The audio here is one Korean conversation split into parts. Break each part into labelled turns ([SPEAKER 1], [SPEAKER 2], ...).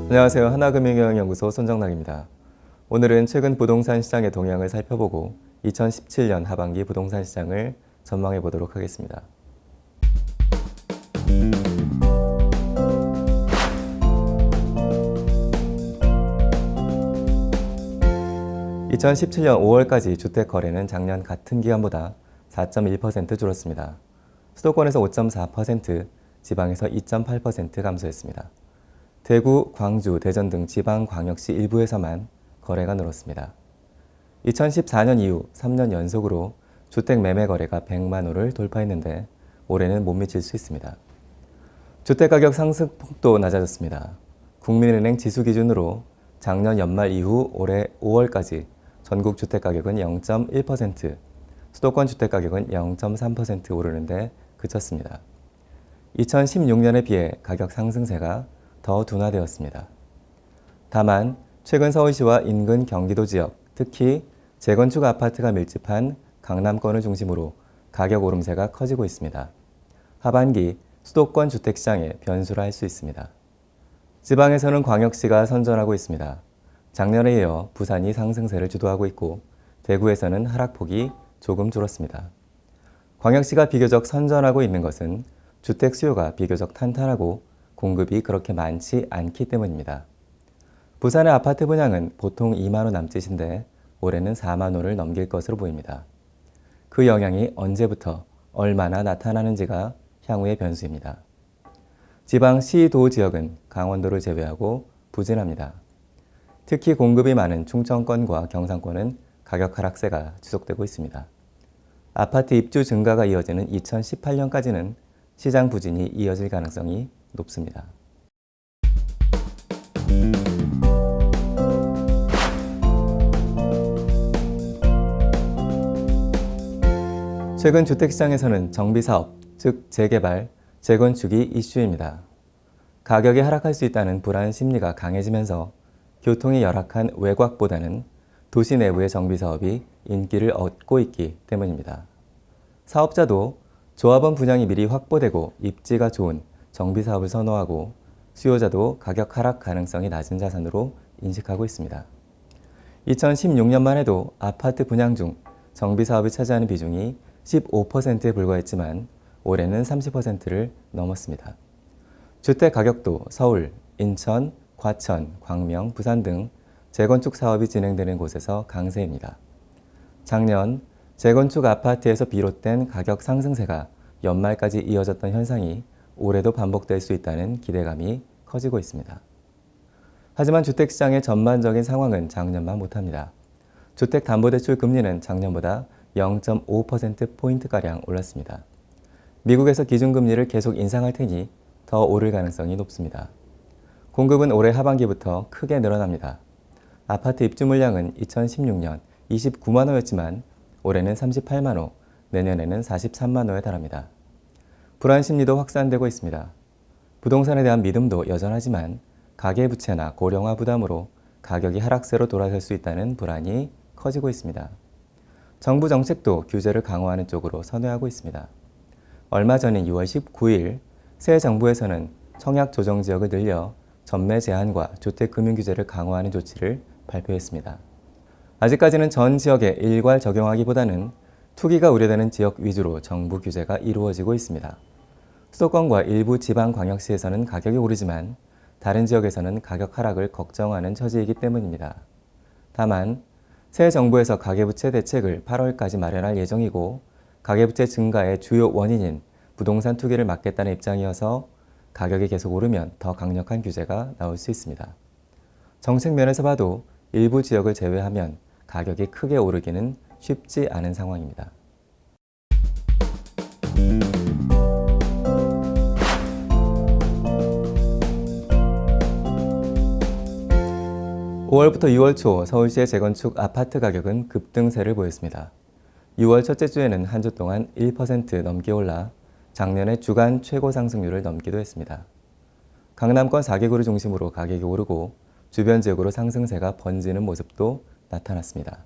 [SPEAKER 1] 안녕하세요. 하나금융경영연구소 손정락입니다. 오늘은 최근 부동산 시장의 동향을 살펴보고 2017년 하반기 부동산 시장을 전망해 보도록 하겠습니다. 2017년 5월까지 주택 거래는 작년 같은 기간보다 4.1% 줄었습니다. 수도권에서 5.4%, 지방에서 2.8% 감소했습니다. 대구, 광주, 대전 등 지방광역시 일부에서만 거래가 늘었습니다. 2014년 이후 3년 연속으로 주택 매매 거래가 100만 호를 돌파했는데 올해는 못 미칠 수 있습니다. 주택가격 상승폭도 낮아졌습니다. 국민은행 지수 기준으로 작년 연말 이후 올해 5월까지 전국 주택가격은 0.1%, 수도권 주택가격은 0.3% 오르는데 그쳤습니다. 2016년에 비해 가격 상승세가 더 둔화되었습니다. 다만 최근 서울시와 인근 경기도 지역, 특히 재건축 아파트가 밀집한 강남권을 중심으로 가격 오름세가 커지고 있습니다. 하반기 수도권 주택시장에 변수를 할 수 있습니다. 지방에서는 광역시가 선전하고 있습니다. 작년에 이어 부산이 상승세를 주도하고 있고 대구에서는 하락폭이 조금 줄었습니다. 광역시가 비교적 선전하고 있는 것은 주택 수요가 비교적 탄탄하고 공급이 그렇게 많지 않기 때문입니다. 부산의 아파트 분양은 보통 2만 호 남짓인데 올해는 4만 호를 넘길 것으로 보입니다. 그 영향이 언제부터 얼마나 나타나는지가 향후의 변수입니다. 지방 시도 지역은 강원도를 제외하고 부진합니다. 특히 공급이 많은 충청권과 경상권은 가격 하락세가 지속되고 있습니다. 아파트 입주 증가가 이어지는 2018년까지는 시장 부진이 이어질 가능성이 높습니다. 최근 주택시장에서는 정비사업, 즉 재개발, 재건축이 이슈입니다. 가격이 하락할 수 있다는 불안 심리가 강해지면서 교통이 열악한 외곽보다는 도시 내부의 정비사업이 인기를 얻고 있기 때문입니다. 사업자도 조합원 분양이 미리 확보되고 입지가 좋은 정비사업을 선호하고 수요자도 가격 하락 가능성이 낮은 자산으로 인식하고 있습니다. 2016년만 해도 아파트 분양 중 정비사업이 차지하는 비중이 15%에 불과했지만 올해는 30%를 넘었습니다. 주택 가격도 서울, 인천, 과천, 광명, 부산 등 재건축 사업이 진행되는 곳에서 강세입니다. 작년 재건축 아파트에서 비롯된 가격 상승세가 연말까지 이어졌던 현상이 올해도 반복될 수 있다는 기대감이 커지고 있습니다. 하지만 주택시장의 전반적인 상황은 작년만 못합니다. 주택담보대출 금리는 작년보다 0.5%포인트가량 올랐습니다. 미국에서 기준금리를 계속 인상할 테니 더 오를 가능성이 높습니다. 공급은 올해 하반기부터 크게 늘어납니다. 아파트 입주 물량은 2016년 29만 호였지만 올해는 38만 호, 내년에는 43만 호에 달합니다. 불안 심리도 확산되고 있습니다. 부동산에 대한 믿음도 여전하지만 가계부채나 고령화 부담으로 가격이 하락세로 돌아설 수 있다는 불안이 커지고 있습니다. 정부 정책도 규제를 강화하는 쪽으로 선회하고 있습니다. 얼마 전인 6월 19일 새 정부에서는 청약 조정 지역을 늘려 전매 제한과 주택금융규제를 강화하는 조치를 발표했습니다. 아직까지는 전 지역에 일괄 적용하기보다는 투기가 우려되는 지역 위주로 정부 규제가 이루어지고 있습니다. 수도권과 일부 지방광역시에서는 가격이 오르지만 다른 지역에서는 가격 하락을 걱정하는 처지이기 때문입니다. 다만 새 정부에서 가계부채 대책을 8월까지 마련할 예정이고 가계부채 증가의 주요 원인인 부동산 투기를 막겠다는 입장이어서 가격이 계속 오르면 더 강력한 규제가 나올 수 있습니다. 정책 면에서 봐도 일부 지역을 제외하면 가격이 크게 오르기는 쉽지 않은 상황입니다. 5월부터 6월 초 서울시의 재건축 아파트 가격은 급등세를 보였습니다. 6월 첫째 주에는 한 주 동안 1% 넘게 올라 작년의 주간 최고 상승률을 넘기도 했습니다. 강남권 4개구를 중심으로 가격이 오르고 주변 지역으로 상승세가 번지는 모습도 나타났습니다.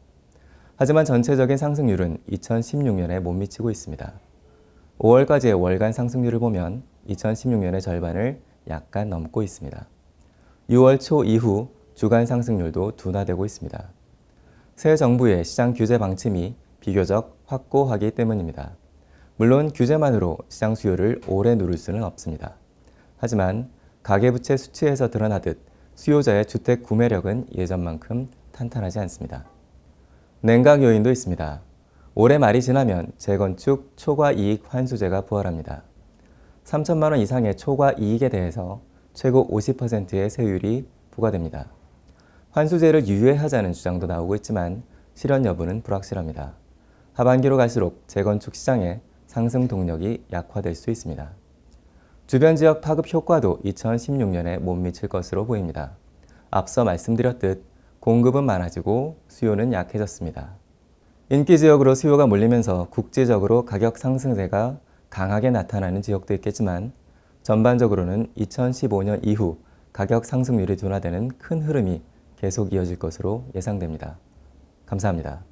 [SPEAKER 1] 하지만 전체적인 상승률은 2016년에 못 미치고 있습니다. 5월까지의 월간 상승률을 보면 2016년의 절반을 약간 넘고 있습니다. 6월 초 이후 주간 상승률도 둔화되고 있습니다. 새 정부의 시장 규제 방침이 비교적 확고하기 때문입니다. 물론 규제만으로 시장 수요를 오래 누릴 수는 없습니다. 하지만 가계부채 수치에서 드러나듯 수요자의 주택 구매력은 예전만큼 탄탄하지 않습니다. 냉각 요인도 있습니다. 올해 말이 지나면 재건축 초과 이익 환수제가 부활합니다. 3천만 원 이상의 초과 이익에 대해서 최고 50%의 세율이 부과됩니다. 환수제를 유예하자는 주장도 나오고 있지만 실현 여부는 불확실합니다. 하반기로 갈수록 재건축 시장의 상승 동력이 약화될 수 있습니다. 주변 지역 파급 효과도 2016년에 못 미칠 것으로 보입니다. 앞서 말씀드렸듯 공급은 많아지고 수요는 약해졌습니다. 인기 지역으로 수요가 몰리면서 국제적으로 가격 상승세가 강하게 나타나는 지역도 있겠지만 전반적으로는 2015년 이후 가격 상승률이 둔화되는 큰 흐름이 계속 이어질 것으로 예상됩니다. 감사합니다.